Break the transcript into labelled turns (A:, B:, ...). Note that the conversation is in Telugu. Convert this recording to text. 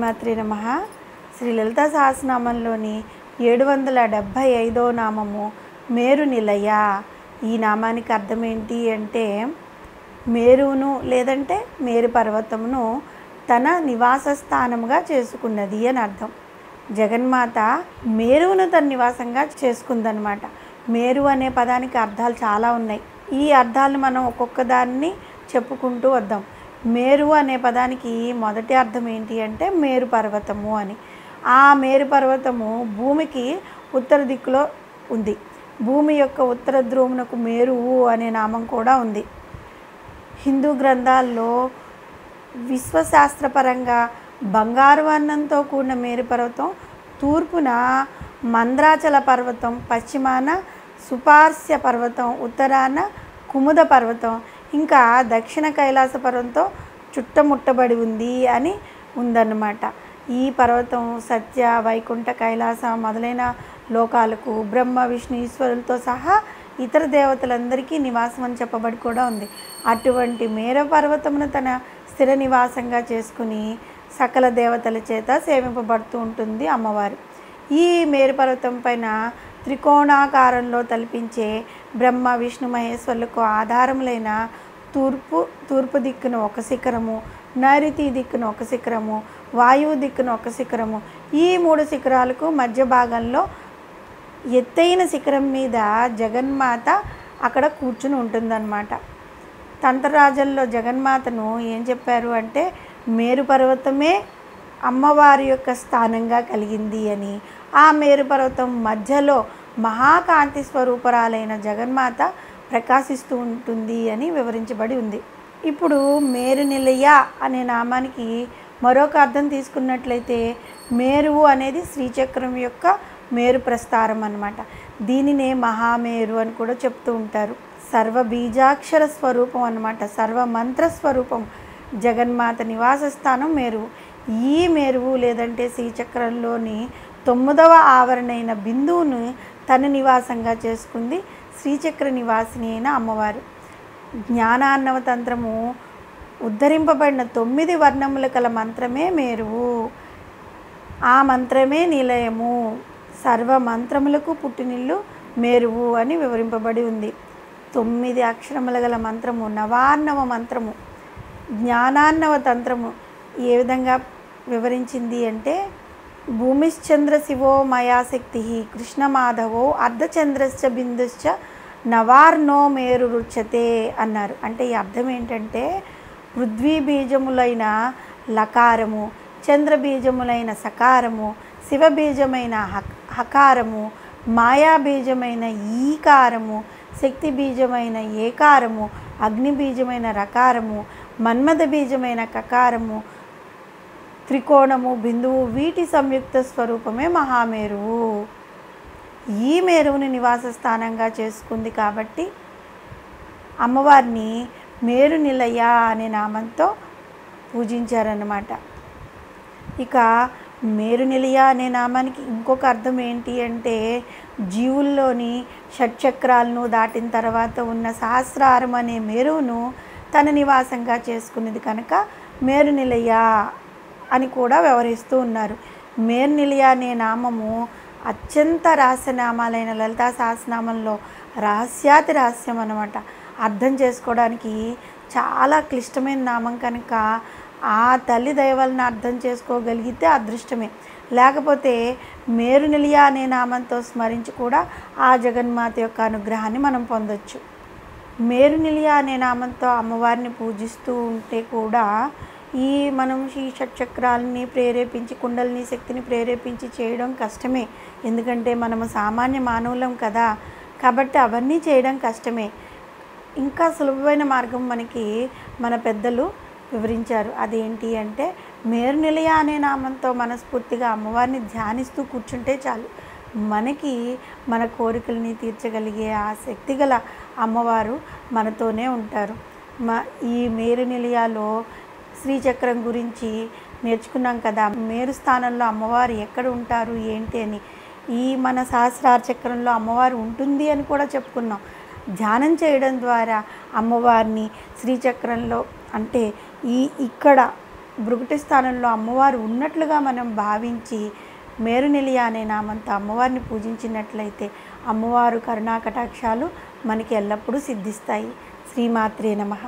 A: శ్రీమాత్రే నమః. శ్రీ లలితా సహస్రనామంలోని 775వ నామము మేరు నిలయ. ఈ నామానికి అర్థం ఏంటి అంటే, మేరును లేదంటే మేరు పర్వతమును తన నివాస స్థానముగా చేసుకున్నది అని అర్థం. జగన్మాత మేరువును తన నివాసంగా చేసుకుందనమాట. మేరు అనే పదానికి అర్థాలు చాలా ఉన్నాయి. ఈ అర్థాలను మనం ఒక్కొక్క దాన్ని చెప్పుకుంటూ వద్దాం. మేరు అనే పదానికి మొదటి అర్థం ఏంటి అంటే మేరు పర్వతము అని. ఆ మేరు పర్వతము భూమికి ఉత్తర దిక్కులో ఉంది. భూమి యొక్క ఉత్తర ధ్రువమునకు మేరువు అనే నామం కూడా ఉంది. హిందూ గ్రంథాల్లో విశ్వశాస్త్రపరంగా బంగారు వర్ణంతో కూడిన మేరు పర్వతం, తూర్పున మంద్రాచల పర్వతం, పశ్చిమాన సుపార్శ్య పర్వతం, ఉత్తరాన కుముద పర్వతం, ఇంకా దక్షిణ కైలాస పర్వతంతో చుట్టముట్టబడి ఉంది అని ఉందన్నమాట. ఈ పర్వతం సత్య, వైకుంఠ, కైలాస మొదలైన లోకాలకు బ్రహ్మ, విష్ణు, ఈశ్వరులతో సహా ఇతర దేవతలందరికీ నివాసం అని చెప్పబడి కూడా ఉంది. అటువంటి మేర పర్వతమును తన స్థిర నివాసంగా చేసుకుని సకల దేవతల చేత సేవింపబడుతూ ఉంటుంది అమ్మవారు. ఈ మేరు పర్వతం పైన త్రికోణాకారంలో తలపించే బ్రహ్మ, విష్ణు, మహేశ్వరులకు ఆధారములైన తూర్పు దిక్కున ఒక శిఖరము, నైరుతి దిక్కున ఒక శిఖరము, వాయువు దిక్కున ఒక శిఖరము, ఈ 3 శిఖరాలకు మధ్య భాగంలో ఎత్తైన శిఖరం మీద జగన్మాత అక్కడ కూర్చుని ఉంటుందన్నమాట. తంత్రరాజంలో జగన్మాతను ఏం చెప్పారు అంటే, మేరు పర్వతమే అమ్మవారి యొక్క స్థానంగా కలిగింది అని, ఆ మేరు పర్వతం మధ్యలో మహాకాంతి స్వరూపరాలైన జగన్మాత ప్రకాశిస్తూ ఉంటుంది అని వివరించబడి ఉంది. ఇప్పుడు మేరు నిలయ అనే నామానికి మరొక అర్థం తీసుకున్నట్లయితే, మేరువు అనేది శ్రీచక్రం యొక్క మేరు ప్రస్తారం అన్నమాట. దీనినే మహామేరు అని కూడా చెప్తూ ఉంటారు. సర్వ బీజాక్షర స్వరూపం అన్నమాట, సర్వ మంత్ర స్వరూపం జగన్మాత నివాస స్థానం మేరువు. ఈ మేరువు లేదంటే శ్రీచక్రంలోని 9వ ఆవరణైన బిందువును తన నివాసంగా చేసుకుంది శ్రీచక్ర నివాసిని అయిన అమ్మవారు. జ్ఞానాన్నవ తంత్రము ఉద్ధరింపబడిన 9 వర్ణముల కల మంత్రమే మేరువు. ఆ మంత్రమే నిలయము. సర్వ మంత్రములకు పుట్టినిల్లు మేరువు అని వివరింపబడి ఉంది. 9 అక్షరముల గల మంత్రము, నవార్ణవ మంత్రము, జ్ఞానాన్నవ తంత్రము ఏ విధంగా వివరించింది అంటే, భూమిశ్చంద్ర శివో మయాశక్తి కృష్ణమాధవో అర్ధచంద్రశ్చ బిందుశ్చ నవార్ణో మేరు రుచ్యతే అన్నారు. అంటే ఈ అర్థం ఏంటంటే, పృథ్వీ బీజములైన లకారము, చంద్ర బీజములైన సకారము, శివ బీజమైన హకారము, మాయా బీజమైన ఈకారము, శక్తి బీజమైన ఏకారము, అగ్ని బీజమైన రకారము, మన్మథ బీజమైన కకారము, త్రికోణము, బిందువు, వీటి సంయుక్త స్వరూపమే మహామేరువు. ఈ మేరువుని నివాస స్థానంగా చేసుకుంది కాబట్టి అమ్మవారిని మేరు నిలయ అనే నామంతో పూజించారన్నమాట. ఇక మేరు నిలయ అనే నామానికి ఇంకొక అర్థం ఏంటి అంటే, జీవుల్లోని షట్చక్రాలను దాటిన తర్వాత ఉన్న సహస్రారం అనే మేరువును తన నివాసంగా చేసుకునేది కనుక మేరు నిలయ అని కూడా వ్యవహరిస్తూ ఉన్నారు. మేరు నిలయ అనే నామము అత్యంత రహస్యనామాలైన లలితా సహస్రనామంలో రహస్యాతి రహస్యం అన్నమాట. అర్థం చేసుకోవడానికి చాలా క్లిష్టమైన నామం కనుక ఆ తల్లి దయ వలన అర్థం చేసుకోగలిగితే అదృష్టమే. లేకపోతే మేరు నిలయ అనే నామంతో స్మరించి కూడా ఆ జగన్మాత యొక్క అనుగ్రహాన్ని మనం పొందొచ్చు. మేరు నిలయ అనే నామంతో అమ్మవారిని పూజిస్తూ ఉంటే కూడా మనం ఈ షట్చక్రాలని ప్రేరేపించి, కుండలిని శక్తిని ప్రేరేపించి చేయడం కష్టమే. ఎందుకంటే మనము సామాన్య మానవులం కదా, కాబట్టి అవన్నీ చేయడం కష్టమే. ఇంకా సులభమైన మార్గం మనకి మన పెద్దలు వివరించారు. అదేంటి అంటే, మేరు నిలయ అనే నామంతో మనస్ఫూర్తిగా అమ్మవారిని ధ్యానిస్తూ కూర్చుంటే చాలు, మనకి మన కోరికల్ని తీర్చగలిగే ఆ శక్తి గల అమ్మవారు మనతోనే ఉంటారు. ఈ మేరు నిలయలో శ్రీచక్రం గురించి నేర్చుకున్నాం కదా. మేరు స్థానంలో అమ్మవారు ఎక్కడ ఉంటారు ఏంటి అని. ఈ మన సహస్రార చక్రంలో అమ్మవారు ఉంటుంది అని కూడా చెప్పుకున్నాం. ధ్యానం చేయడం ద్వారా అమ్మవారిని శ్రీచక్రంలో అంటే ఇక్కడ భృకుటి స్థానంలో అమ్మవారు ఉన్నట్లుగా మనం భావించి మేరునిలియ అనే నామంతో అమ్మవారిని పూజించినట్లయితే అమ్మవారు కరుణా కటాక్షాలు మనకి ఎల్లప్పుడూ సిద్ధిస్తాయి. శ్రీమాత్రే నమః.